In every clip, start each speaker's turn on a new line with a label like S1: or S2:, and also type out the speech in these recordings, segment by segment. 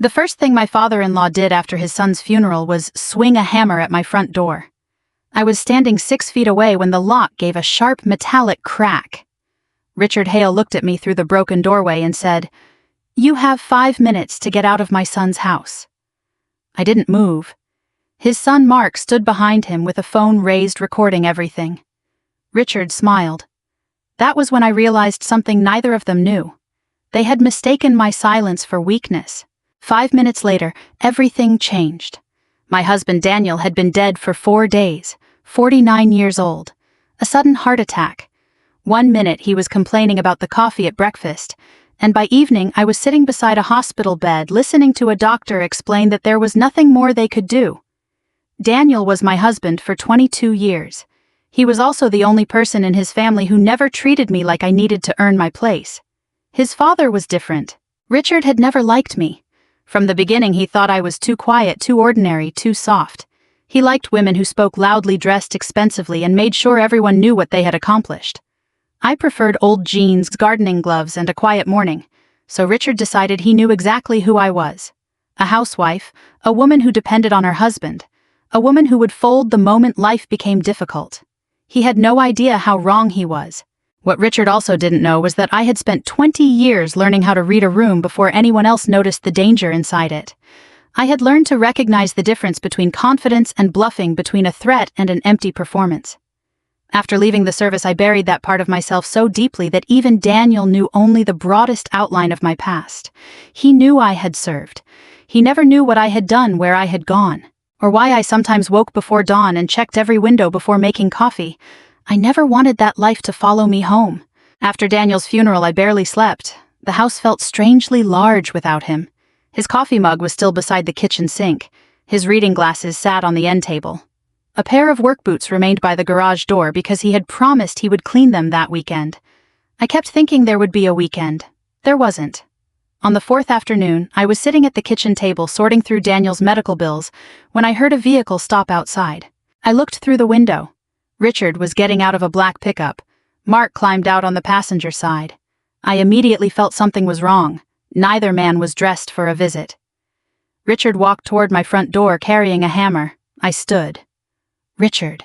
S1: The first thing my father-in-law did after his son's funeral was swing a hammer at my front door. I was standing 6 feet away when the lock gave a sharp metallic crack. Richard Hale looked at me through the broken doorway and said, "You have 5 minutes to get out of my son's house." I didn't move. His son Mark stood behind him with a phone raised recording everything. Richard smiled. That was when I realized something neither of them knew. They had mistaken my silence for weakness. 5 minutes later, everything changed. My husband Daniel had been dead for 4 days, 49 years old. A sudden heart attack. 1 minute he was complaining about the coffee at breakfast, and by evening I was sitting beside a hospital bed listening to a doctor explain that there was nothing more they could do. Daniel was my husband for 22 years. He was also the only person in his family who never treated me like I needed to earn my place. His father was different. Richard had never liked me. From the beginning he thought I was too quiet, too ordinary, too soft. He liked women who spoke loudly, dressed expensively, and made sure everyone knew what they had accomplished. I preferred old jeans, gardening gloves, and a quiet morning, so Richard decided he knew exactly who I was. A housewife, a woman who depended on her husband, a woman who would fold the moment life became difficult. He had no idea how wrong he was. What Richard also didn't know was that I had spent 20 years learning how to read a room before anyone else noticed the danger inside it. I had learned to recognize the difference between confidence and bluffing, between a threat and an empty performance. After leaving the service, I buried that part of myself so deeply that even Daniel knew only the broadest outline of my past. He knew I had served. He never knew what I had done, where I had gone, or why I sometimes woke before dawn and checked every window before making coffee. I never wanted that life to follow me home. After Daniel's funeral, I barely slept. The house felt strangely large without him. His coffee mug was still beside the kitchen sink. His reading glasses sat on the end table. A pair of work boots remained by the garage door because he had promised he would clean them that weekend. I kept thinking there would be a weekend. There wasn't. On the 4th afternoon, I was sitting at the kitchen table sorting through Daniel's medical bills when I heard a vehicle stop outside. I looked through the window. Richard was getting out of a black pickup. Mark climbed out on the passenger side. I immediately felt something was wrong. Neither man was dressed for a visit. Richard walked toward my front door carrying a hammer. I stood. "Richard."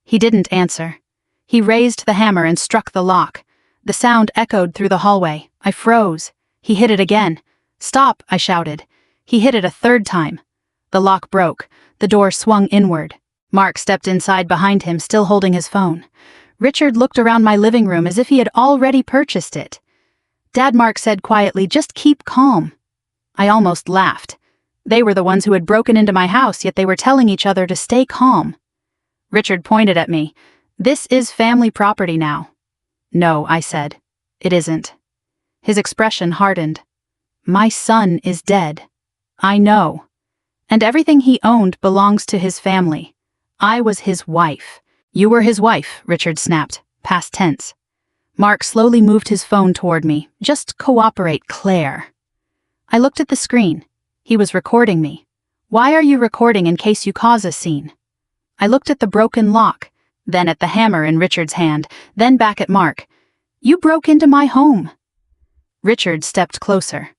S1: He didn't answer. He raised the hammer and struck the lock. The sound echoed through the hallway. I froze. He hit it again. "Stop," I shouted. He hit it a 3rd time. The lock broke. The door swung inward. Mark stepped inside behind him, still holding his phone. Richard looked around my living room as if he had already purchased it. "Dad," Mark said quietly, "just keep calm." I almost laughed. They were the ones who had broken into my house, yet they were telling each other to stay calm. Richard pointed at me. "This is family property now." "No," I said. "It isn't." His expression hardened. "My son is dead. I know. And everything he owned belongs to his family. I was his wife." "You were his wife," Richard snapped, past tense. Mark slowly moved his phone toward me. "Just cooperate, Claire." I looked at the screen. He was recording me. "Why are you recording in case you cause a scene?" I looked at the broken lock, then at the hammer in Richard's hand, then back at Mark. "You broke into my home." Richard stepped closer.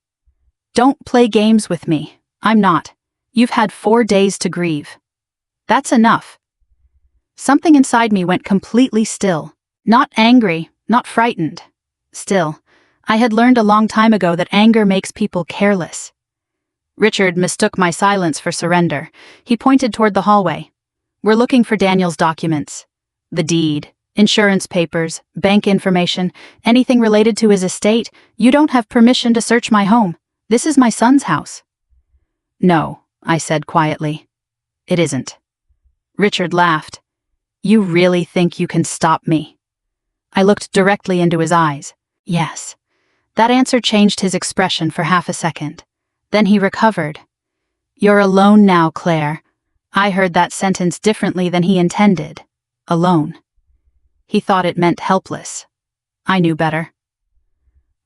S1: "Don't play games with me. I'm not. You've had 4 days to grieve. That's enough." Something inside me went completely still. Not angry, not frightened. Still. I had learned a long time ago that anger makes people careless. Richard mistook my silence for surrender. He pointed toward the hallway. "We're looking for Daniel's documents. The deed, insurance papers, bank information, anything related to his estate. You don't have permission to search my home. This is my son's house." "No," I said quietly. "It isn't." Richard laughed. "You really think you can stop me?" I looked directly into his eyes. Yes. That answer changed his expression for half a second. Then he recovered. "You're alone now, Claire." I heard that sentence differently than he intended. Alone. He thought it meant helpless. I knew better.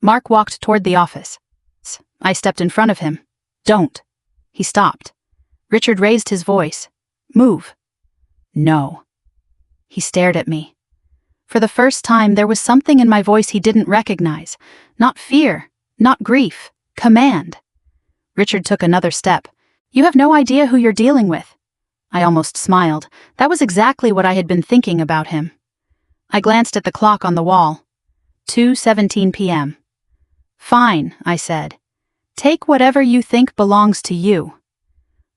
S1: Mark walked toward the office. I stepped in front of him. "Don't." He stopped. Richard raised his voice. "Move." "No." He stared at me. For the first time, there was something in my voice he didn't recognize. Not fear, not grief, command. Richard took another step. You have no idea who you're dealing with. I almost smiled. That was exactly what I had been thinking about him. I glanced at the clock on the wall. 2:17 p.m. Fine, I said. Take whatever you think belongs to you.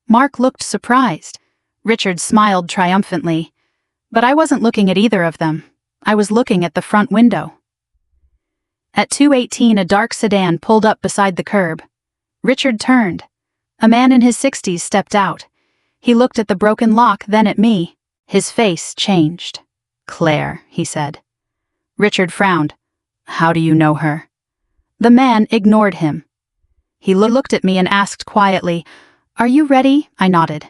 S1: Mark looked surprised. Richard smiled triumphantly. But I wasn't looking at either of them. I was looking at the front window. At 2:18, a dark sedan pulled up beside the curb. Richard turned. A man in his 60s stepped out. He looked at the broken lock, then at me. His face changed. Claire, he said. Richard frowned. How do you know her? The man ignored him. He looked at me and asked quietly, Are you ready? I nodded.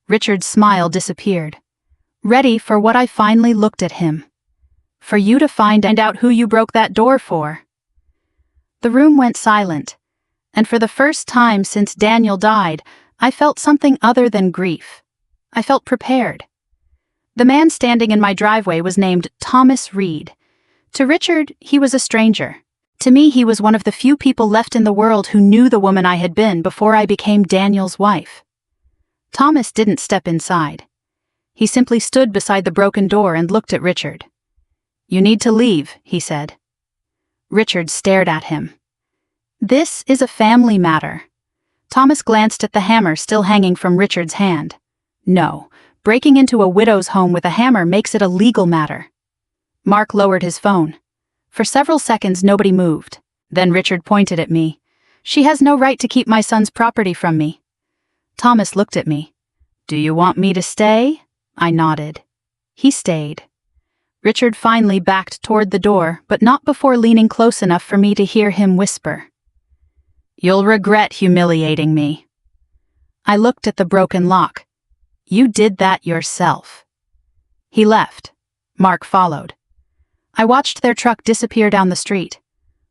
S1: Richard's smile disappeared. Ready for what? I finally looked at him. For you to find out who you broke that door for. The room went silent, and for the first time since Daniel died, I felt something other than grief. I felt prepared. The man standing in my driveway was named Thomas Reed. To Richard, he was a stranger. To me, he was one of the few people left in the world who knew the woman I had been before I became Daniel's wife. Thomas didn't step inside. He simply stood beside the broken door and looked at Richard. You need to leave, he said. Richard stared at him. This is a family matter. Thomas glanced at the hammer still hanging from Richard's hand. No, breaking into a widow's home with a hammer makes it a legal matter. Mark lowered his phone. For several seconds nobody moved. Then Richard pointed at me. She has no right to keep my son's property from me. Thomas looked at me. Do you want me to stay? I nodded. He stayed. Richard finally backed toward the door, but not before leaning close enough for me to hear him whisper. You'll regret humiliating me. I looked at the broken lock. You did that yourself. He left. Mark followed. I watched their truck disappear down the street.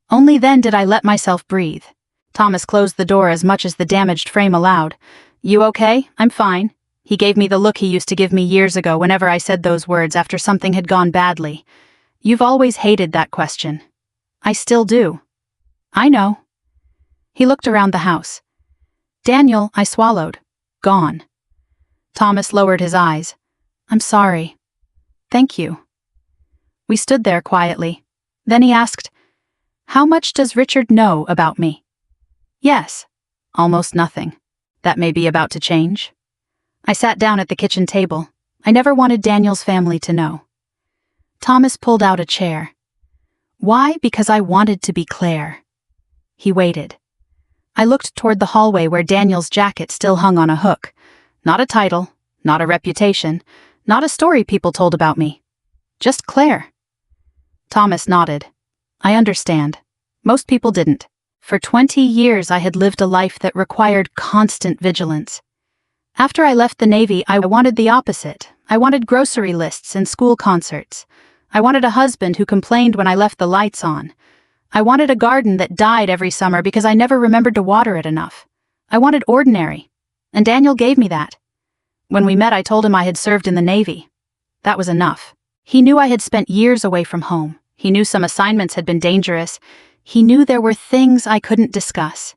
S1: Only then did I let myself breathe. Thomas closed the door as much as the damaged frame allowed. You okay? I'm fine. He gave me the look he used to give me years ago whenever I said those words after something had gone badly. You've always hated that question. I still do. I know. He looked around the house. Daniel, I swallowed. Gone. Thomas lowered his eyes. I'm sorry. Thank you. We stood there quietly. Then he asked, How much does Richard know about me? Yes. Almost nothing. That may be about to change. I sat down at the kitchen table. I never wanted Daniel's family to know. Thomas pulled out a chair. Why? Because I wanted to be Claire. He waited. I looked toward the hallway where Daniel's jacket still hung on a hook. Not a title, not a reputation, not a story people told about me. Just Claire. Thomas nodded. I understand. Most people didn't. For 20 years I had lived a life that required constant vigilance. After I left the Navy, I wanted the opposite. I wanted grocery lists and school concerts. I wanted a husband who complained when I left the lights on. I wanted a garden that died every summer because I never remembered to water it enough. I wanted ordinary. And Daniel gave me that. When we met, I told him I had served in the Navy. That was enough. He knew I had spent years away from home. He knew some assignments had been dangerous. He knew there were things I couldn't discuss.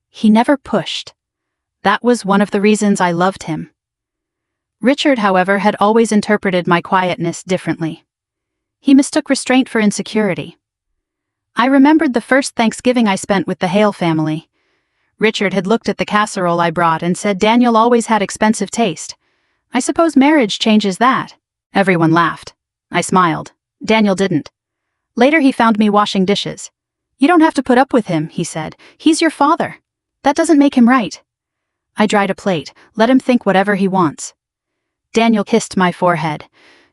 S1: He never pushed. That was one of the reasons I loved him. Richard, however, had always interpreted my quietness differently. He mistook restraint for insecurity. I remembered the first Thanksgiving I spent with the Hail family. Richard had looked at the casserole I brought and said Daniel always had expensive taste. I suppose marriage changes that. Everyone laughed. I smiled. Daniel didn't. Later he found me washing dishes. You don't have to put up with him, he said. He's your father. That doesn't make him right. I dried a plate. Let him think whatever he wants. Daniel kissed my forehead.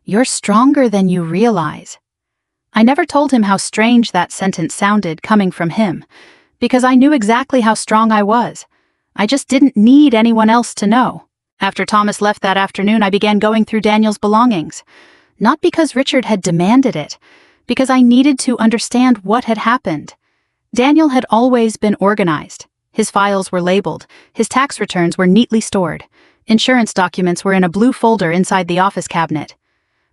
S1: You're stronger than you realize. I never told him how strange that sentence sounded coming from him, because I knew exactly how strong I was. I just didn't need anyone else to know. After Thomas left that afternoon, I began going through Daniel's belongings. Not because Richard had demanded it, because I needed to understand what had happened. Daniel had always been organized. His files were labeled. His tax returns were neatly stored. Insurance documents were in a blue folder inside the office cabinet.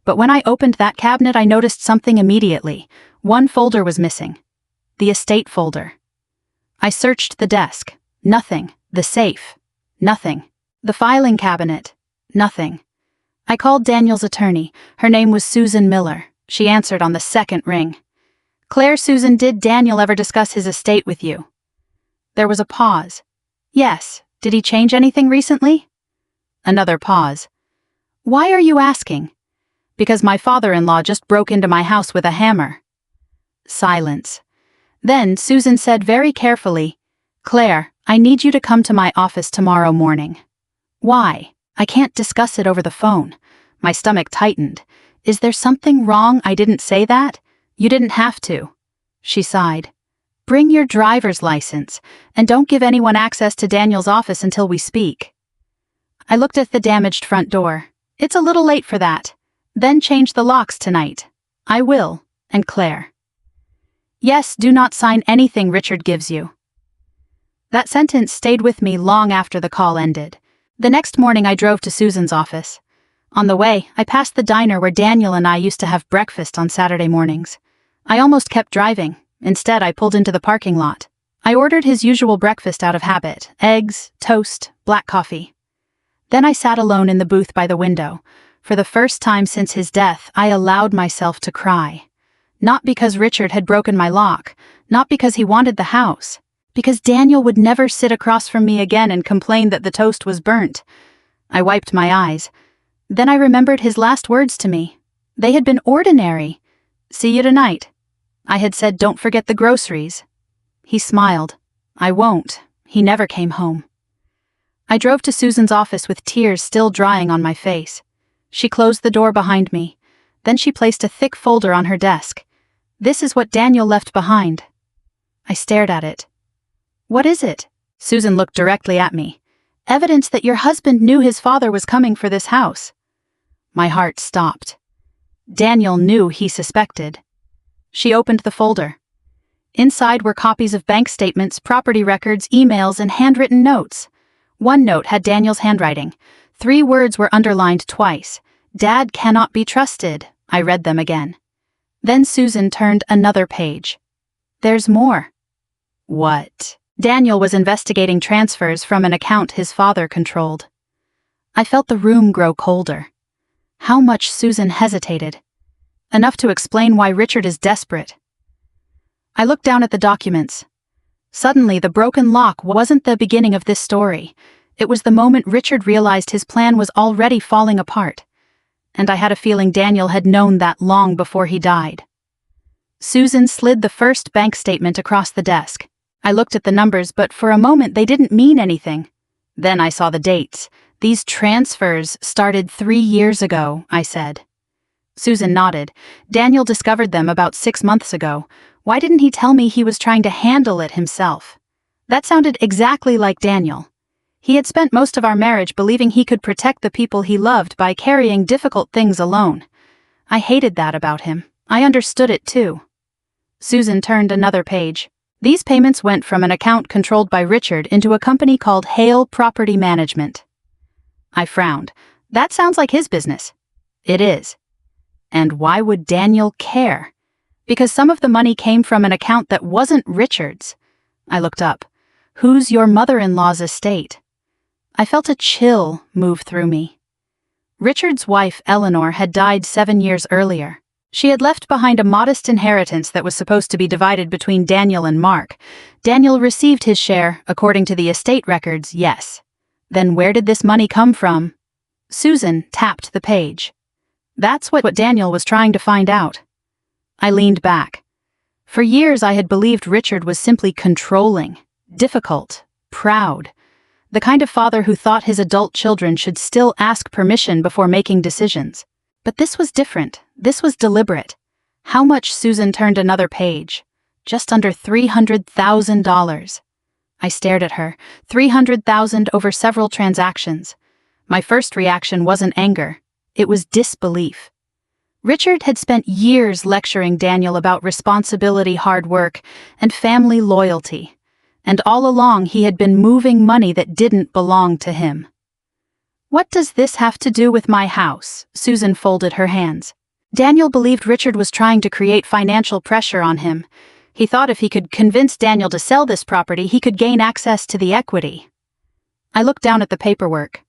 S1: But when I opened that cabinet, I noticed something immediately. One folder was missing. The estate folder. I searched the desk. Nothing. The safe. Nothing. The filing cabinet. Nothing. I called Daniel's attorney. Her name was Susan Miller. She answered on the second ring. Claire, Susan, did Daniel ever discuss his estate with you? There was a pause. Yes. Did he change anything recently? Another pause. Why are you asking? Because my father-in-law just broke into my house with a hammer. Silence. Then Susan said very carefully, Claire, I need you to come to my office tomorrow morning. Why? I can't discuss it over the phone. My stomach tightened. Is there something wrong I didn't say that? You didn't have to. She sighed. Bring your driver's license, and don't give anyone access to Daniel's office until we speak. I looked at the damaged front door. It's a little late for that. Then change the locks tonight. I will. And Claire. Yes, do not sign anything Richard gives you. That sentence stayed with me long after the call ended. The next morning I drove to Susan's office. On the way, I passed the diner where Daniel and I used to have breakfast on Saturday mornings. I almost kept driving. Instead, I pulled into the parking lot. I ordered his usual breakfast out of habit: eggs, toast, black coffee. Then I sat alone in the booth by the window. For the first time since his death, I allowed myself to cry. Not because Richard had broken my lock, not because he wanted the house, because Daniel would never sit across from me again and complain that the toast was burnt. I wiped my eyes. Then I remembered his last words to me. They had been ordinary. See you tonight. I had said, don't forget the groceries. He smiled. I won't. He never came home. I drove to Susan's office with tears still drying on my face. She closed the door behind me. Then she placed a thick folder on her desk. This is what Daniel left behind. I stared at it. What is it? Susan looked directly at me. Evidence that your husband knew his father was coming for this house. My heart stopped. Daniel knew he suspected. She opened the folder. Inside were copies of bank statements, property records, emails, and handwritten notes. One note had Daniel's handwriting. 3 words were underlined twice. Dad cannot be trusted. I read them again. Then Susan turned another page. There's more. What? Daniel was investigating transfers from an account his father controlled. I felt the room grow colder. How much? Susan hesitated. Enough to explain why Richard is desperate. I looked down at the documents. Suddenly, the broken lock wasn't the beginning of this story. It was the moment Richard realized his plan was already falling apart. And I had a feeling Daniel had known that long before he died. Susan slid the first bank statement across the desk. I looked at the numbers, but for a moment they didn't mean anything. Then I saw the dates. These transfers started 3 years ago, I said. Susan nodded. Daniel discovered them about 6 months ago. Why didn't he tell me he was trying to handle it himself? That sounded exactly like Daniel. He had spent most of our marriage believing he could protect the people he loved by carrying difficult things alone. I hated that about him. I understood it too. Susan turned another page. These payments went from an account controlled by Richard into a company called Hail Property Management. I frowned. That sounds like his business. It is. And why would Daniel care? Because some of the money came from an account that wasn't Richard's. I looked up. Who's your mother-in-law's estate? I felt a chill move through me. Richard's wife, Eleanor, had died 7 years earlier. She had left behind a modest inheritance that was supposed to be divided between Daniel and Mark. Daniel received his share, according to the estate records, yes. Then where did this money come from? Susan tapped the page. That's what Daniel was trying to find out. I leaned back. For years I had believed Richard was simply controlling, difficult, proud. The kind of father who thought his adult children should still ask permission before making decisions. But this was different. This was deliberate. How much? Susan turned another page. Just under $300,000. I stared at her. $300,000 over several transactions. My first reaction wasn't anger. It was disbelief. Richard had spent years lecturing Daniel about responsibility, hard work, and family loyalty. And all along he had been moving money that didn't belong to him. What does this have to do with my house? Susan folded her hands. Daniel believed Richard was trying to create financial pressure on him. He thought if he could convince Daniel to sell this property, he could gain access to the equity. I looked down at the paperwork.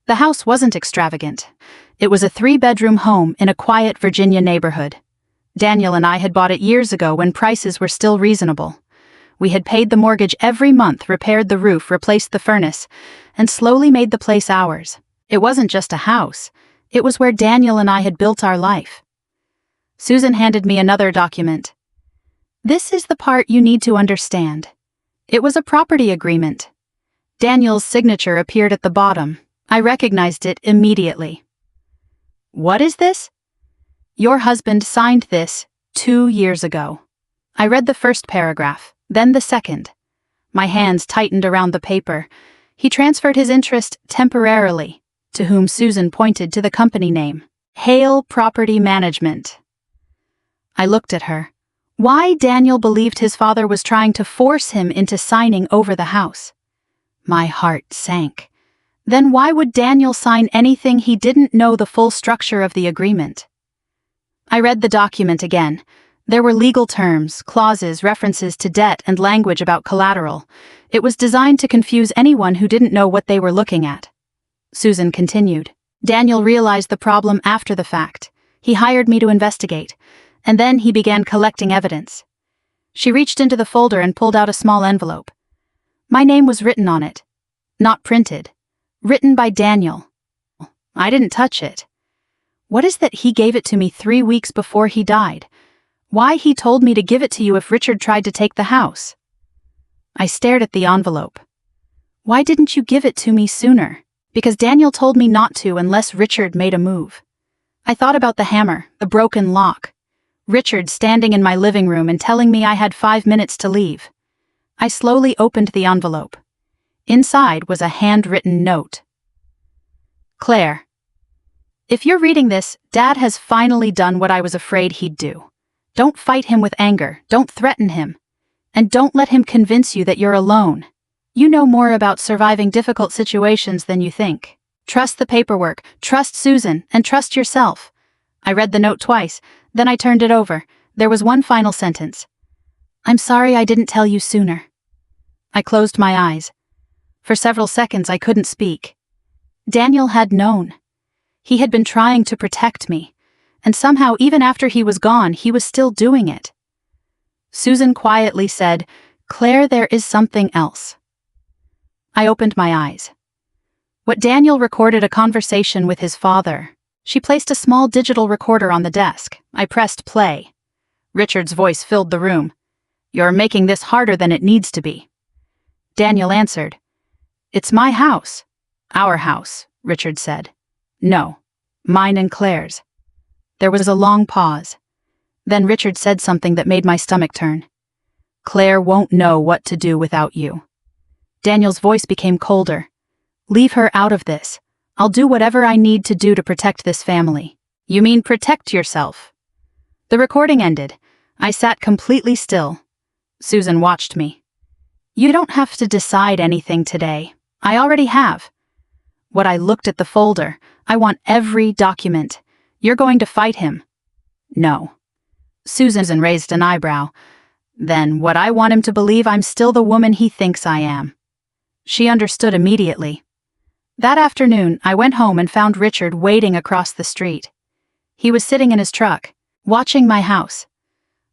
S1: The house wasn't extravagant. It was a 3-bedroom home in a quiet Virginia neighborhood. Daniel and I had bought it years ago when prices were still reasonable. We had paid the mortgage every month, repaired the roof, replaced the furnace, and slowly made the place ours. It wasn't just a house. It was where Daniel and I had built our life. Susan handed me another document. This is the part you need to understand. It was a property agreement. Daniel's signature appeared at the bottom. I recognized it immediately. What is this? Your husband signed this 2 years ago. I read the first paragraph, then the second. My hands tightened around the paper. He transferred his interest temporarily, to whom Susan pointed to the company name, Hail Property Management. I looked at her. Why Daniel believed his father was trying to force him into signing over the house. My heart sank. Then why would Daniel sign anything he didn't know the full structure of the agreement? I read the document again. There were legal terms, clauses, references to debt, and language about collateral. It was designed to confuse anyone who didn't know what they were looking at. Susan continued. Daniel realized the problem after the fact. He hired me to investigate, and then he began collecting evidence. She reached into the folder and pulled out a small envelope. My name was written on it. Not printed. Written by Daniel. I didn't touch it. What is that he gave it to me 3 weeks before he died? Why he told me to give it to you if Richard tried to take the house? I stared at the envelope. Why didn't you give it to me sooner? Because Daniel told me not to unless Richard made a move. I thought about the hammer, the broken lock. Richard standing in my living room and telling me I had 5 minutes to leave. I slowly opened the envelope. Inside was a handwritten note. Claire. If you're reading this, Dad has finally done what I was afraid he'd do. Don't fight him with anger, don't threaten him, and don't let him convince you that you're alone. You know more about surviving difficult situations than you think. Trust the paperwork, trust Susan, and trust yourself. I read the note twice, then I turned it over. There was one final sentence. I'm sorry I didn't tell you sooner. I closed my eyes. For several seconds I couldn't speak. Daniel had known. He had been trying to protect me, and somehow even after he was gone, he was still doing it. Susan quietly said, Claire, there is something else. I opened my eyes. What Daniel recorded a conversation with his father. She placed a small digital recorder on the desk. I pressed play. Richard's voice filled the room. You're making this harder than it needs to be. Daniel answered. It's my house. Our house, Richard said. No, mine and Claire's. There was a long pause. Then Richard said something that made my stomach turn. Claire won't know what to do without you. Daniel's voice became colder. Leave her out of this. I'll do whatever I need to do to protect this family. You mean protect yourself? The recording ended. I sat completely still. Susan watched me. You don't have to decide anything today. I already have. What I looked at the folder. I want every document. You're going to fight him. No. Susan raised an eyebrow. Then what I want him to believe I'm still the woman he thinks I am. She understood immediately. That afternoon, I went home and found Richard waiting across the street. He was sitting in his truck, watching my house.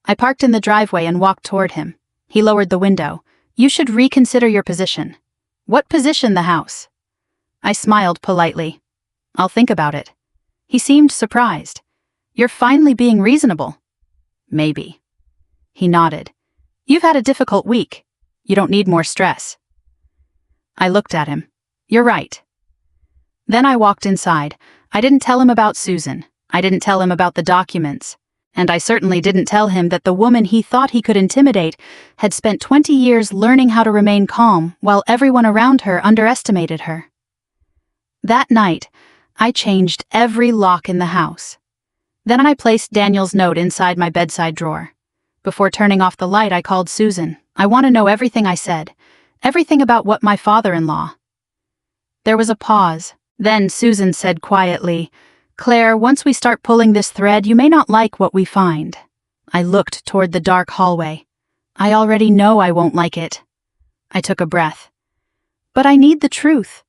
S1: I parked in the driveway and walked toward him. He lowered the window. You should reconsider your position. What position, the house? I smiled politely. I'll think about it. He seemed surprised. You're finally being reasonable. Maybe. He nodded. You've had a difficult week. You don't need more stress. I looked at him. You're right. Then I walked inside. I didn't tell him about Susan. I didn't tell him about the documents. And I certainly didn't tell him that the woman he thought he could intimidate had spent 20 years learning how to remain calm while everyone around her underestimated her. That night, I changed every lock in the house. Then I placed Daniel's note inside my bedside drawer. Before turning off the light, I called Susan. I want to know everything I said. Everything about what my father-in-law. There was a pause. Then Susan said quietly, Claire, once we start pulling this thread, you may not like what we find. I looked toward the dark hallway. I already know I won't like it. I took a breath. But I need the truth.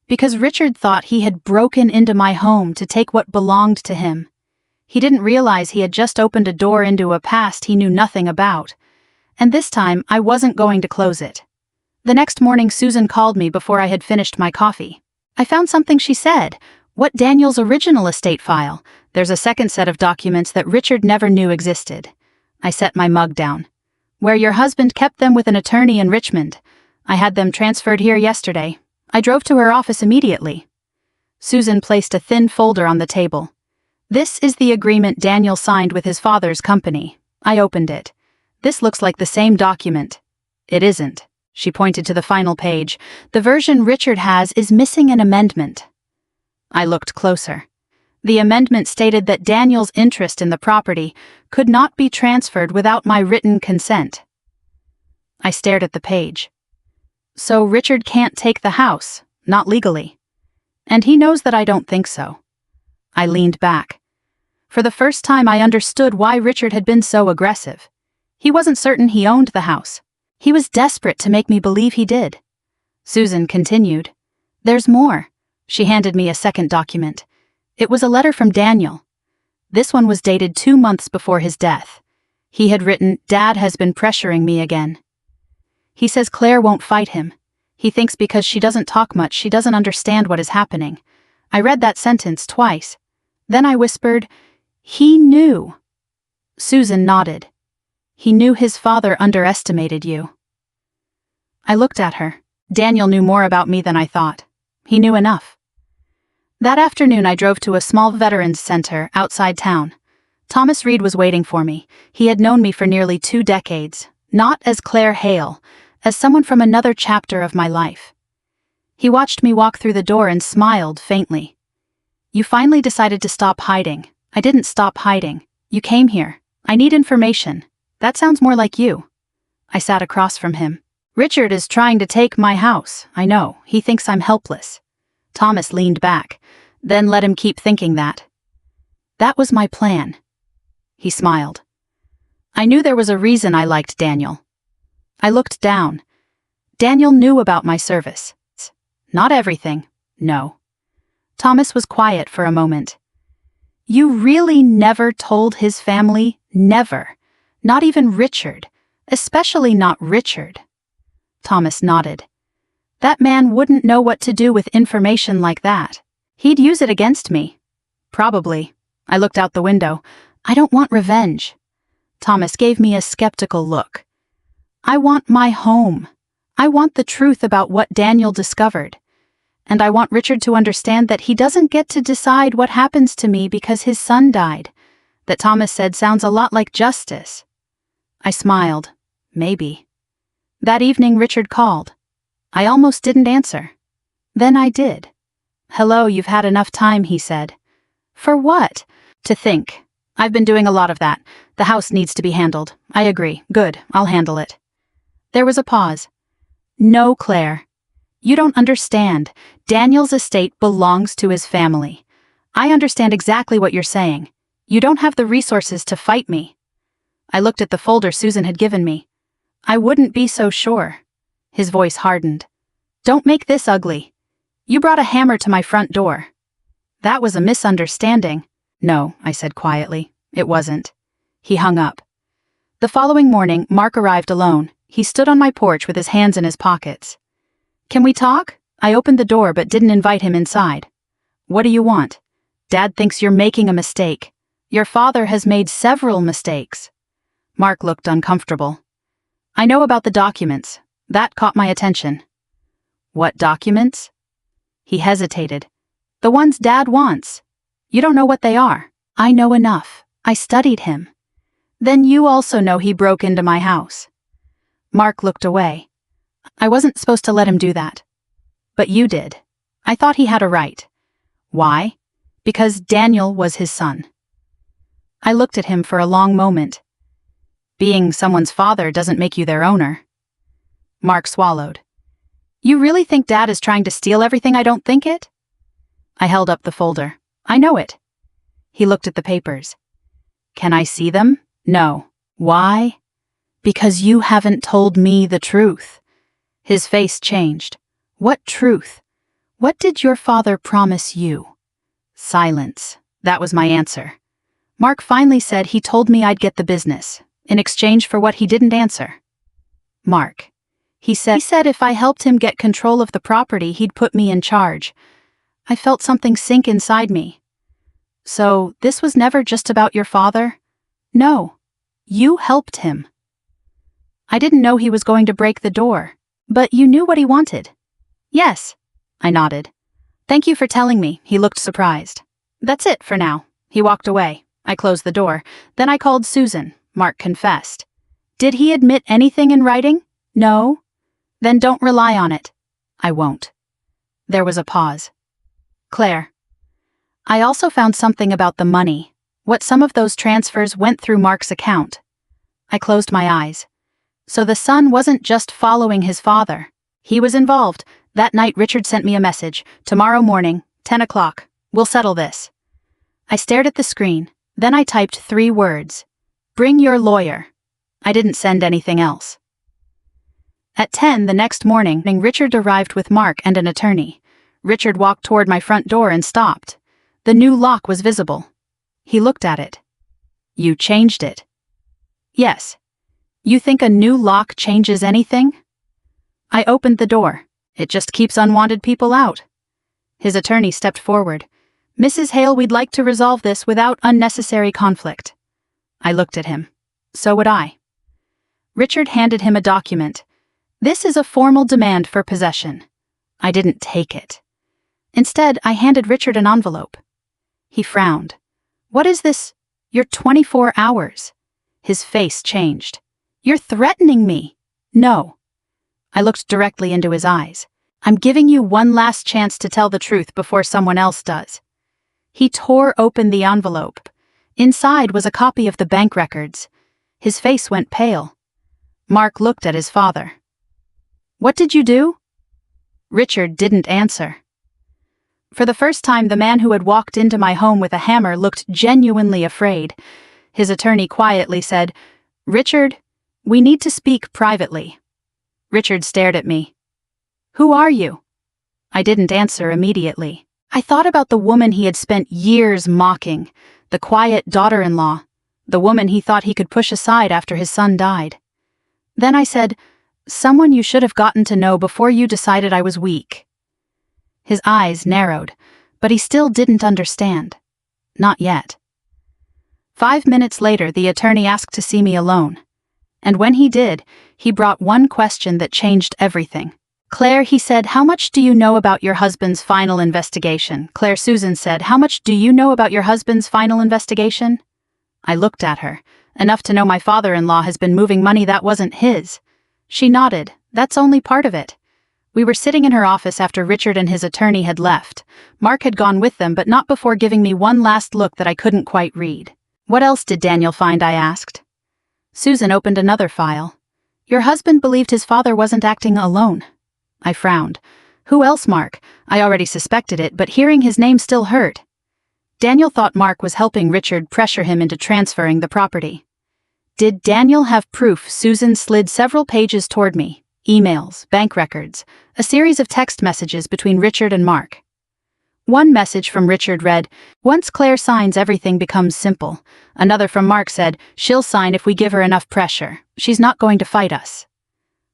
S1: Because Richard thought he had broken into my home to take what belonged to him. He didn't realize he had just opened a door into a past he knew nothing about. And this time, I wasn't going to close it. The next morning, Susan called me before I had finished my coffee. I found something, she said. What Daniel's original estate file? There's a second set of documents that Richard never knew existed. I set my mug down. Where your husband kept them with an attorney in Richmond. I had them transferred here yesterday. I drove to her office immediately. Susan placed a thin folder on the table. This is the agreement Daniel signed with his father's company. I opened it. This looks like the same document. It isn't. She pointed to the final page. The version Richard has is missing an amendment. I looked closer. The amendment stated that Daniel's interest in the property could not be transferred without my written consent. I stared at the page. So Richard can't take the house, not legally. And he knows that I don't think so. I leaned back. For the first time, I understood why Richard had been so aggressive. He wasn't certain he owned the house. He was desperate to make me believe he did. Susan continued. There's more. She handed me a second document. It was a letter from Daniel. This one was dated 2 months before his death. He had written, Dad has been pressuring me again. He says Claire won't fight him. He thinks because she doesn't talk much, she doesn't understand what is happening. I read that sentence twice. Then I whispered, he knew. Susan nodded. He knew his father underestimated you. I looked at her. Daniel knew more about me than I thought. He knew enough. That afternoon I drove to a small veterans center outside town. Thomas Reed was waiting for me. He had known me for nearly 2 decades, not as Clare Hail, as someone from another chapter of my life. He watched me walk through the door and smiled faintly. You finally decided to stop hiding. I didn't stop hiding. You came here. I need information. That sounds more like you. I sat across from him. Richard is trying to take my house. I know. He thinks I'm helpless. Thomas leaned back. Then let him keep thinking that. That was my plan. He smiled. I knew there was a reason I liked Daniel. I looked down. Daniel knew about my service. Not everything, no. Thomas was quiet for a moment. You really never told his family? Never. Not even Richard. Especially not Richard. Thomas nodded. That man wouldn't know what to do with information like that. He'd use it against me. Probably. I looked out the window. I don't want revenge. Thomas gave me a skeptical look. I want my home. I want the truth about what Daniel discovered. And I want Richard to understand that he doesn't get to decide what happens to me because his son died. That Thomas said sounds a lot like justice. I smiled. Maybe. That evening Richard called. I almost didn't answer. Then I did. Hello, you've had enough time, he said. For what? To think. I've been doing a lot of that. The house needs to be handled. I agree. Good, I'll handle it. There was a pause. No, Claire. You don't understand. Daniel's estate belongs to his family. I understand exactly what you're saying. You don't have the resources to fight me. I looked at the folder Susan had given me. I wouldn't be so sure. His voice hardened. Don't make this ugly. You brought a hammer to my front door. That was a misunderstanding. No, I said quietly. It wasn't. He hung up. The following morning, Mark arrived alone. He stood on my porch with his hands in his pockets. Can we talk? I opened the door but didn't invite him inside. What do you want? Dad thinks you're making a mistake. Your father has made several mistakes. Mark looked uncomfortable. I know about the documents. That caught my attention. What documents? He hesitated. The ones Dad wants. You don't know what they are. I know enough. I studied him. Then you also know he broke into my house. Mark looked away. I wasn't supposed to let him do that. But you did. I thought he had a right. Why? Because Daniel was his son. I looked at him for a long moment. Being someone's father doesn't make you their owner. Mark swallowed. You really think Dad is trying to steal everything? I don't think it? I held up the folder. I know it. He looked at the papers. Can I see them? No. Why? Because you haven't told me the truth. His face changed. What truth? What did your father promise you? Silence. That was my answer. Mark finally said he told me I'd get the business, in exchange for what he didn't answer. Mark. He said if I helped him get control of the property, he'd put me in charge. I felt something sink inside me. So, this was never just about your father? No. You helped him. I didn't know he was going to break the door. But you knew what he wanted. Yes. I nodded. Thank you for telling me. He looked surprised. That's it for now. He walked away. I closed the door. Then I called Susan. Mark confessed. Did he admit anything in writing? No. Then don't rely on it. I won't. There was a pause. Claire. I also found something about the money. What some of those transfers went through Mark's account. I closed my eyes. So the son wasn't just following his father. He was involved. That night Richard sent me a message. Tomorrow morning, 10 o'clock. We'll settle this. I stared at the screen. Then I typed 3 words. Bring your lawyer. I didn't send anything else. At 10 the next morning, Richard arrived with Mark and an attorney. Richard walked toward my front door and stopped. The new lock was visible. He looked at it. You changed it. Yes. You think a new lock changes anything? I opened the door. It just keeps unwanted people out. His attorney stepped forward. Mrs. Hale, we'd like to resolve this without unnecessary conflict. I looked at him. So would I. Richard handed him a document. This is a formal demand for possession. I didn't take it. Instead, I handed Richard an envelope. He frowned. What is this? Your 24 hours. His face changed. You're threatening me. No. I looked directly into his eyes. I'm giving you one last chance to tell the truth before someone else does. He tore open the envelope. Inside was a copy of the bank records. His face went pale. Mark looked at his father. What did you do? Richard didn't answer. For the first time, the man who had walked into my home with a hammer looked genuinely afraid. His attorney quietly said, Richard, we need to speak privately. Richard stared at me. Who are you? I didn't answer immediately. I thought about the woman he had spent years mocking, the quiet daughter-in-law, the woman he thought he could push aside after his son died. Then I said, someone you should have gotten to know before you decided I was weak. His eyes narrowed, but he still didn't understand. Not yet. 5 minutes later, the attorney asked to see me alone. And when he did, he brought one question that changed everything. Claire, he said, how much do you know about your husband's final investigation? Claire, Susan said, how much do you know about your husband's final investigation? I looked at her. Enough to know my father-in-law has been moving money that wasn't his. She nodded. That's only part of it. We were sitting in her office after Richard and his attorney had left. Mark had gone with them, but not before giving me one last look that I couldn't quite read. What else did Daniel find? I asked. Susan opened another file. Your husband believed his father wasn't acting alone. I frowned. Who else, Mark? I already suspected it, but hearing his name still hurt. Daniel thought Mark was helping Richard pressure him into transferring the property. Did Daniel have proof? Susan slid several pages toward me. Emails, bank records, a series of text messages between Richard and Mark. One message from Richard read, once Claire signs, everything becomes simple. Another from Mark said, she'll sign if we give her enough pressure. She's not going to fight us.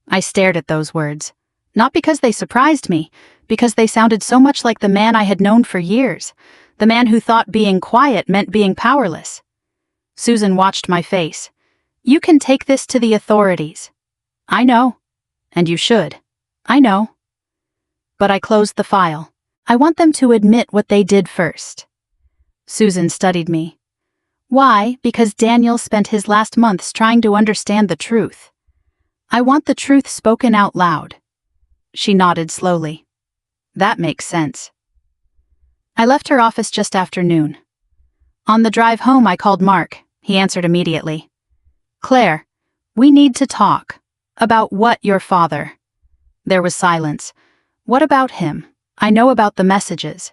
S1: I stared at those words. Not because they surprised me, because they sounded so much like the man I had known for years, the man who thought being quiet meant being powerless. Susan watched my face. You can take this to the authorities. I know. And you should. I know. But I closed the file. I want them to admit what they did first. Susan studied me. Why? Because Daniel spent his last months trying to understand the truth. I want the truth spoken out loud. She nodded slowly. That makes sense. I left her office just after noon. On the drive home, I called Mark. He answered immediately. Claire, we need to talk. About what, your father? There was silence. What about him? I know about the messages.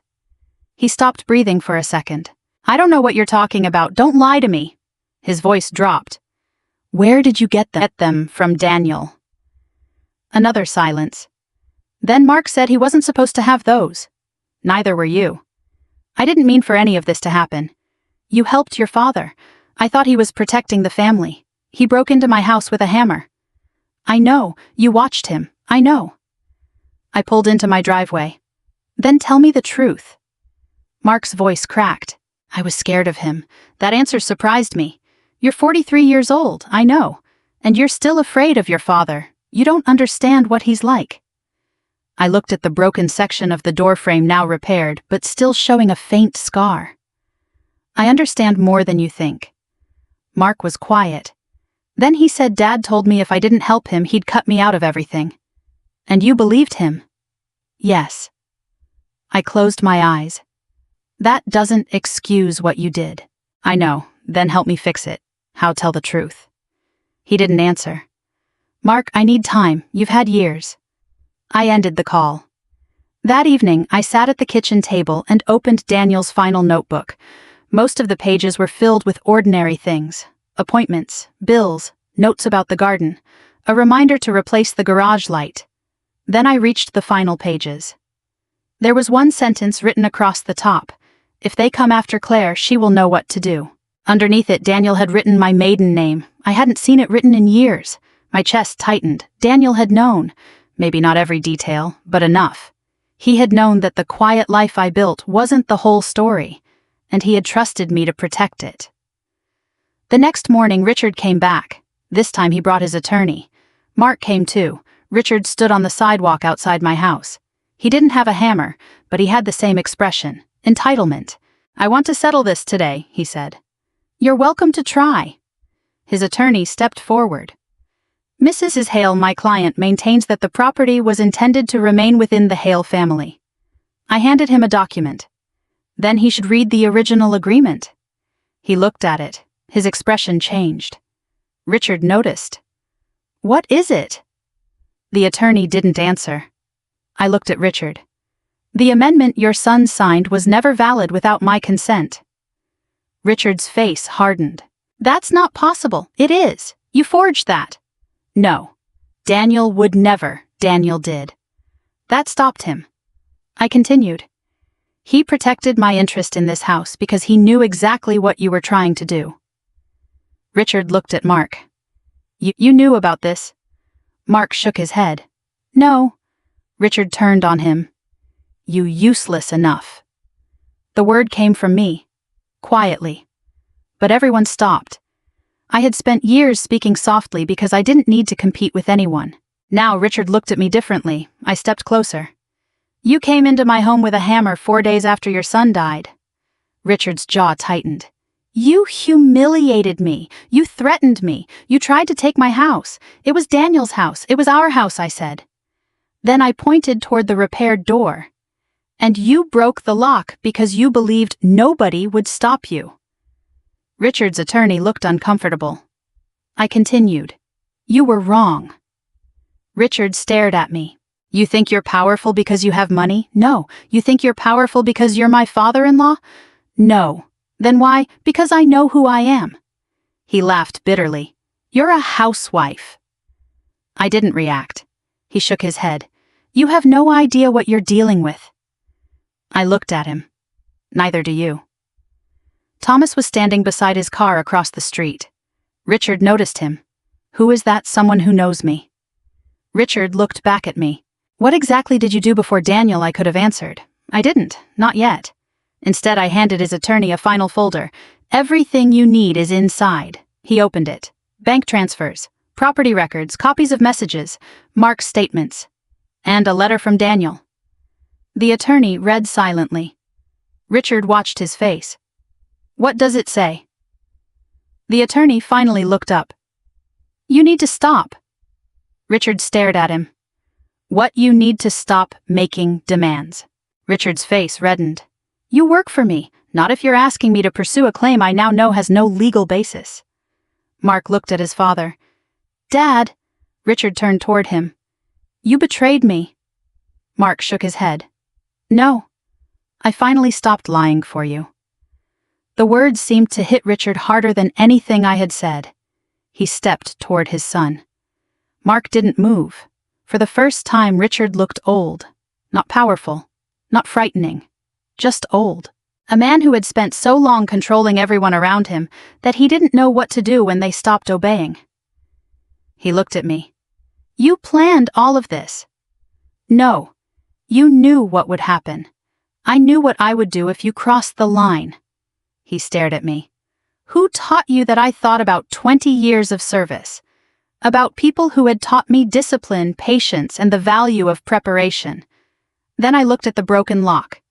S1: He stopped breathing for a second. I don't know what you're talking about. Don't lie to me. His voice dropped. Where did you get them? Get them from Daniel. Another silence. Then Mark said he wasn't supposed to have those. Neither were you. I didn't mean for any of this to happen. You helped your father. I thought he was protecting the family. He broke into my house with a hammer. I know, you watched him, I know. I pulled into my driveway. Then tell me the truth. Mark's voice cracked. I was scared of him. That answer surprised me. You're 43 years old, I know. And you're still afraid of your father. You don't understand what he's like. I looked at the broken section of the doorframe now repaired, but still showing a faint scar. I understand more than you think. Mark was quiet. Then he said Dad told me if I didn't help him, he'd cut me out of everything. And you believed him? Yes. I closed my eyes. That doesn't excuse what you did. I know, then help me fix it. How tell the truth? He didn't answer. Mark, I need time. You've had years. I ended the call. That evening, I sat at the kitchen table and opened Daniel's final notebook. Most of the pages were filled with ordinary things. Appointments, bills, notes about the garden, a reminder to replace the garage light. Then I reached the final pages. There was one sentence written across the top. If they come after Claire, she will know what to do. Underneath it, Daniel had written my maiden name. I hadn't seen it written in years. My chest tightened. Daniel had known. Maybe not every detail, but enough. He had known that the quiet life I built wasn't the whole story, and he had trusted me to protect it. The next morning, Richard came back. This time he brought his attorney. Mark came too. Richard stood on the sidewalk outside my house. He didn't have a hammer, but he had the same expression. Entitlement. I want to settle this today, he said. You're welcome to try. His attorney stepped forward. Mrs. Hail, my client, maintains that the property was intended to remain within the Hail family. I handed him a document. Then he should read the original agreement. He looked at it. His expression changed. Richard noticed. What is it? The attorney didn't answer. I looked at Richard. The amendment your son signed was never valid without my consent. Richard's face hardened. That's not possible. It is. You forged that. No. Daniel would never. Daniel did. That stopped him. I continued. He protected my interest in this house because he knew exactly what you were trying to do. Richard looked at Mark. You knew about this? Mark shook his head. No. Richard turned on him. You useless enough. The word came from me. Quietly. But everyone stopped. I had spent years speaking softly because I didn't need to compete with anyone. Now Richard looked at me differently. I stepped closer. You came into my home with a hammer 4 days after your son died. Richard's jaw tightened. You humiliated me. You threatened me. You tried to take my house. It was Daniel's house. It was our house, I said. Then I pointed toward the repaired door. And you broke the lock because you believed nobody would stop you. Richard's attorney looked uncomfortable. I continued. You were wrong. Richard stared at me. You think you're powerful because you have money? No. You think you're powerful because you're my father-in-law? No. Then why? Because I know who I am. He laughed bitterly. You're a housewife. I didn't react. He shook his head. You have no idea what you're dealing with. I looked at him. Neither do you. Thomas was standing beside his car across the street. Richard noticed him. Who is that someone who knows me? Richard looked back at me. What exactly did you do before Daniel? I could have answered. I didn't, not yet. Instead, I handed his attorney a final folder. Everything you need is inside. He opened it. Bank transfers, property records, copies of messages, Mark's statements, and a letter from Daniel. The attorney read silently. Richard watched his face. What does it say? The attorney finally looked up. You need to stop. Richard stared at him. What you need to stop making demands. Richard's face reddened. You work for me, not if you're asking me to pursue a claim I now know has no legal basis. Mark looked at his father. Dad. Richard turned toward him. You betrayed me. Mark shook his head. No. I finally stopped lying for you. The words seemed to hit Richard harder than anything I had said. He stepped toward his son. Mark didn't move. For the first time, Richard looked old. Not powerful. Not frightening. Just old. A man who had spent so long controlling everyone around him that he didn't know what to do when they stopped obeying. He looked at me. You planned all of this. No. You knew what would happen. I knew what I would do if you crossed the line. He stared at me. Who taught you that I thought about 20 years of service? About people who had taught me discipline, patience, and the value of preparation. Then I looked at the broken lock.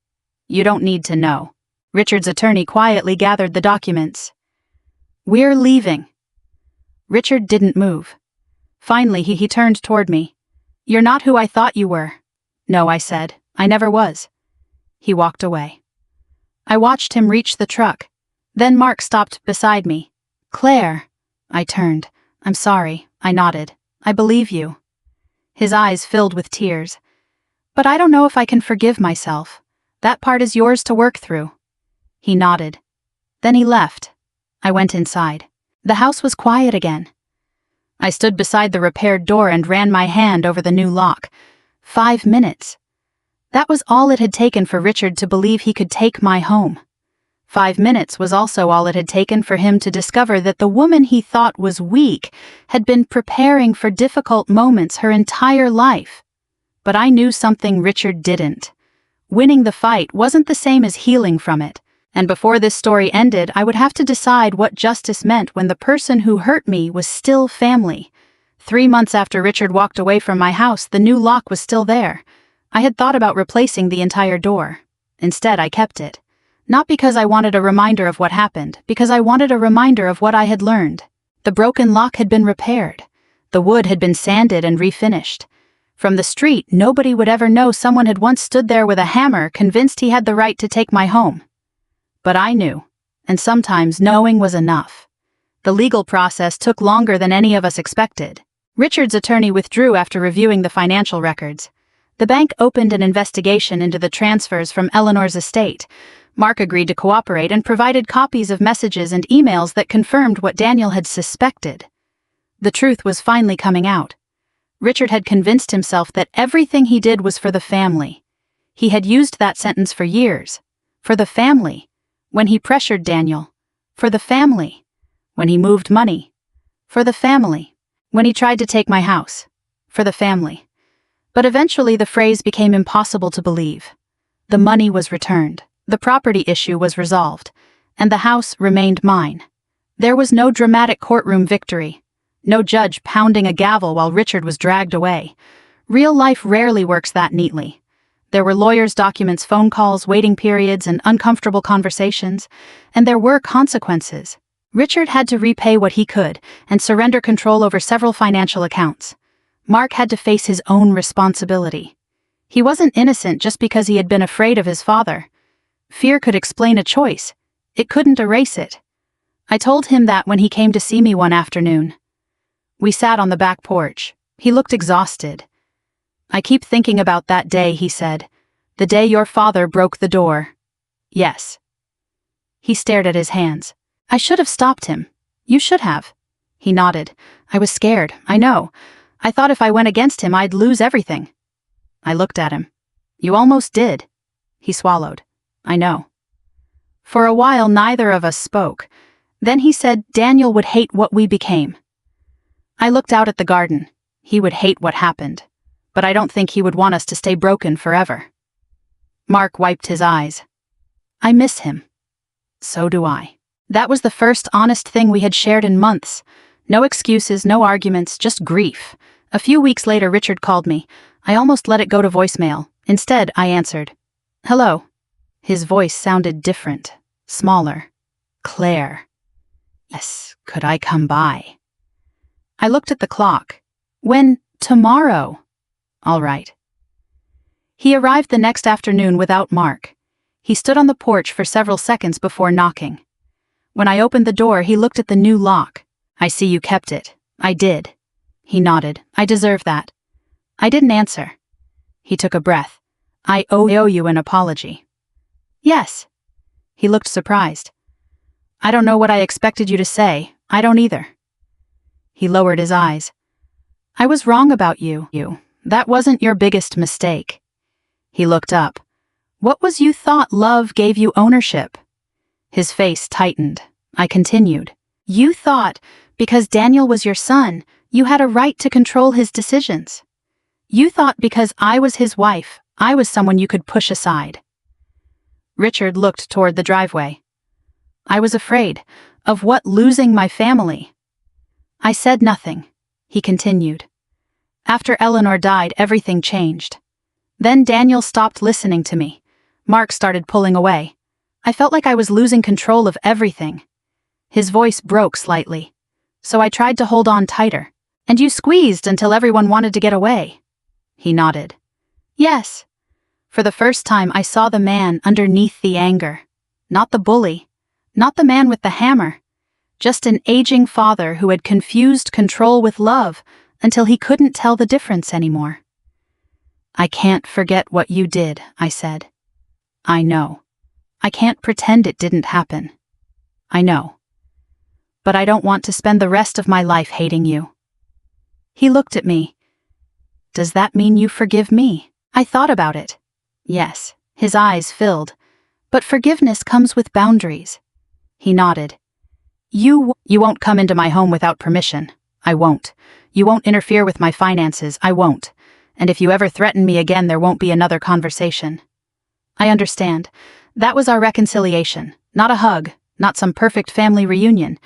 S1: You don't need to know. Richard's attorney quietly gathered the documents. We're leaving. Richard didn't move. Finally, he turned toward me. You're not who I thought you were. No, I said. I never was. He walked away. I watched him reach the truck. Then Mark stopped beside me. Claire. I turned. I'm sorry. I nodded. I believe you. His eyes filled with tears. But I don't know if I can forgive myself. That part is yours to work through. He nodded. Then he left. I went inside. The house was quiet again. I stood beside the repaired door and ran my hand over the new lock. 5 minutes. That was all it had taken for Richard to believe he could take my home. 5 minutes was also all it had taken for him to discover that the woman he thought was weak had been preparing for difficult moments her entire life. But I knew something Richard didn't. Winning the fight wasn't the same as healing from it, and before this story ended, I would have to decide what justice meant when the person who hurt me was still family. 3 months after Richard walked away from my house, the new lock was still there. I had thought about replacing the entire door. Instead, I kept it. Not because I wanted a reminder of what happened, because I wanted a reminder of what I had learned. The broken lock had been repaired. The wood had been sanded and refinished. From the street, nobody would ever know someone had once stood there with a hammer, convinced he had the right to take my home. But I knew, and sometimes knowing was enough. The legal process took longer than any of us expected. Richard's attorney withdrew after reviewing the financial records. The bank opened an investigation into the transfers from Eleanor's estate. Mark agreed to cooperate and provided copies of messages and emails that confirmed what Daniel had suspected. The truth was finally coming out. Richard had convinced himself that everything he did was for the family. He had used that sentence for years. For the family. When he pressured Daniel. For the family. When he moved money. For the family. When he tried to take my house. For the family. But eventually the phrase became impossible to believe. The money was returned. The property issue was resolved, and the house remained mine. There was no dramatic courtroom victory, no judge pounding a gavel while Richard was dragged away. Real life rarely works that neatly. There were lawyers' documents, phone calls, waiting periods, and uncomfortable conversations, and there were consequences. Richard had to repay what he could and surrender control over several financial accounts. Mark had to face his own responsibility. He wasn't innocent just because he had been afraid of his father. Fear could explain a choice. It couldn't erase it. I told him that when he came to see me one afternoon. We sat on the back porch. He looked exhausted. I keep thinking about that day, he said. The day your father broke the door. Yes. He stared at his hands. I should have stopped him. You should have. He nodded. I was scared, I know. I thought if I went against him, I'd lose everything. I looked at him. You almost did. He swallowed. I know. For a while, neither of us spoke. Then he said Daniel would hate what we became. I looked out at the garden. He would hate what happened. But I don't think he would want us to stay broken forever. Mark wiped his eyes. I miss him. So do I. That was the first honest thing we had shared in months. No excuses, no arguments, just grief. A few weeks later, Richard called me. I almost let it go to voicemail. Instead, I answered. Hello. His voice sounded different, smaller. Claire. Yes, could I come by? I looked at the clock. When? Tomorrow. All right. He arrived the next afternoon without Mark. He stood on the porch for several seconds before knocking. When I opened the door, he looked at the new lock. I see you kept it. I did. He nodded. I deserve that. I didn't answer. He took a breath. I owe you an apology. Yes. He looked surprised. I don't know what I expected you to say. I don't either. He lowered his eyes. I was wrong about you. That wasn't your biggest mistake. He looked up. What was you thought love gave you ownership? His face tightened. I continued. You thought, because Daniel was your son, you had a right to control his decisions. You thought because I was his wife, I was someone you could push aside. Richard looked toward the driveway. I was afraid of what losing my family. I said nothing. He continued. After Eleanor died, everything changed. Then Daniel stopped listening to me. Mark started pulling away. I felt like I was losing control of everything. His voice broke slightly. So I tried to hold on tighter. And you squeezed until everyone wanted to get away. He nodded. Yes. For the first time I saw the man underneath the anger. Not the bully. Not the man with the hammer. Just an aging father who had confused control with love until he couldn't tell the difference anymore. I can't forget what you did, I said. I know. I can't pretend it didn't happen. I know. But I don't want to spend the rest of my life hating you. He looked at me. Does that mean you forgive me? I thought about it. Yes, his eyes filled. But forgiveness comes with boundaries. He nodded. You won't come into my home without permission. I won't. You won't interfere with my finances. I won't. And if you ever threaten me again, there won't be another conversation. I understand. That was our reconciliation. Not a hug. Not some perfect family reunion.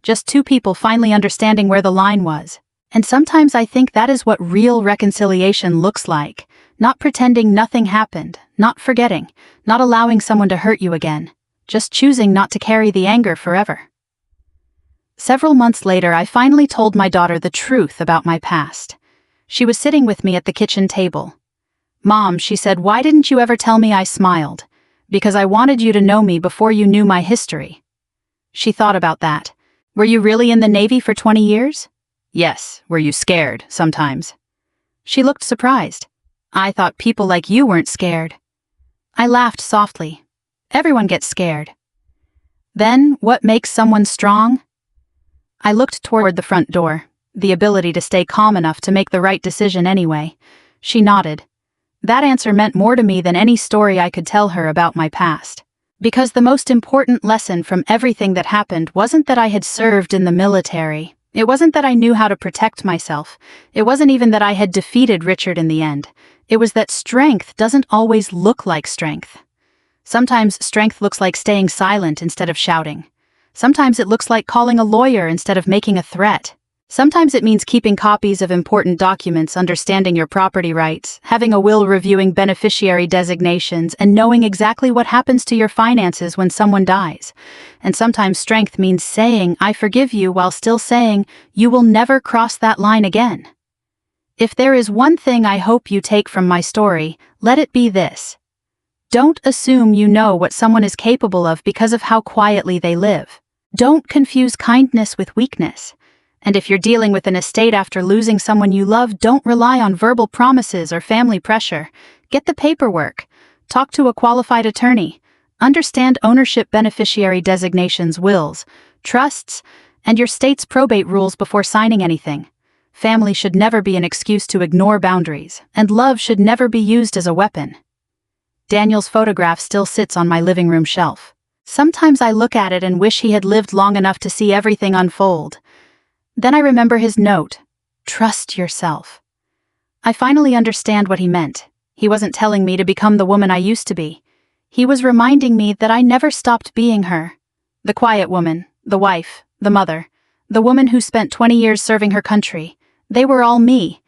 S1: Just two people finally understanding where the line was. And sometimes I think that is what real reconciliation looks like. Not pretending nothing happened. Not forgetting. Not allowing someone to hurt you again. Just choosing not to carry the anger forever. Several months later, I finally told my daughter the truth about my past. She was sitting with me at the kitchen table. Mom, she said, why didn't you ever tell me? I smiled. Because I wanted you to know me before you knew my history. She thought about that. Were you really in the Navy for 20 years? Yes. Were you scared sometimes? She looked surprised. I thought people like you weren't scared. I laughed softly. Everyone gets scared. Then, what makes someone strong? I looked toward the front door, the ability to stay calm enough to make the right decision anyway. She nodded. That answer meant more to me than any story I could tell her about my past. Because the most important lesson from everything that happened wasn't that I had served in the military. It wasn't that I knew how to protect myself. It wasn't even that I had defeated Richard in the end. It was that strength doesn't always look like strength. Sometimes strength looks like staying silent instead of shouting. Sometimes it looks like calling a lawyer instead of making a threat. Sometimes it means keeping copies of important documents, understanding your property rights, having a will, reviewing beneficiary designations, and knowing exactly what happens to your finances when someone dies. And sometimes strength means saying, I forgive you, while still saying, you will never cross that line again. If there is one thing I hope you take from my story, let it be this. Don't assume you know what someone is capable of because of how quietly they live. Don't confuse kindness with weakness. And if you're dealing with an estate after losing someone you love, don't rely on verbal promises or family pressure. Get the paperwork. Talk to a qualified attorney. Understand ownership, beneficiary designations, wills, trusts, and your state's probate rules before signing anything. Family should never be an excuse to ignore boundaries, and love should never be used as a weapon. Daniel's photograph still sits on my living room shelf. Sometimes I look at it and wish he had lived long enough to see everything unfold. Then I remember his note, trust yourself. I finally understand what he meant. He wasn't telling me to become the woman I used to be. He was reminding me that I never stopped being her. The quiet woman, the wife, the mother, the woman who spent 20 years serving her country. They were all me,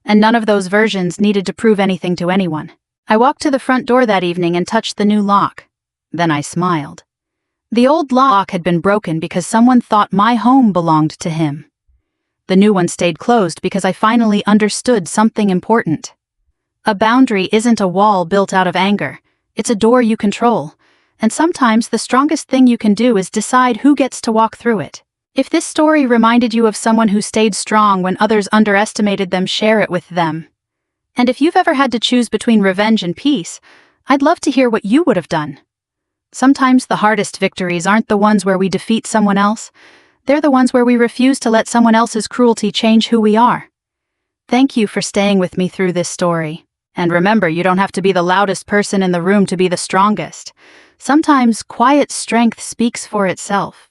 S1: and none of those versions needed to prove anything to anyone. I walked to the front door that evening and touched the new lock. Then I smiled. The old lock had been broken because someone thought my home belonged to him. The new one stayed closed because I finally understood something important. A boundary isn't a wall built out of anger. It's a door you control. And sometimes the strongest thing you can do is decide who gets to walk through it. If this story reminded you of someone who stayed strong when others underestimated them, share it with them. And if you've ever had to choose between revenge and peace, I'd love to hear what you would have done. Sometimes the hardest victories aren't the ones where we defeat someone else. They're the ones where we refuse to let someone else's cruelty change who we are. Thank you for staying with me through this story. And remember, you don't have to be the loudest person in the room to be the strongest. Sometimes quiet strength speaks for itself.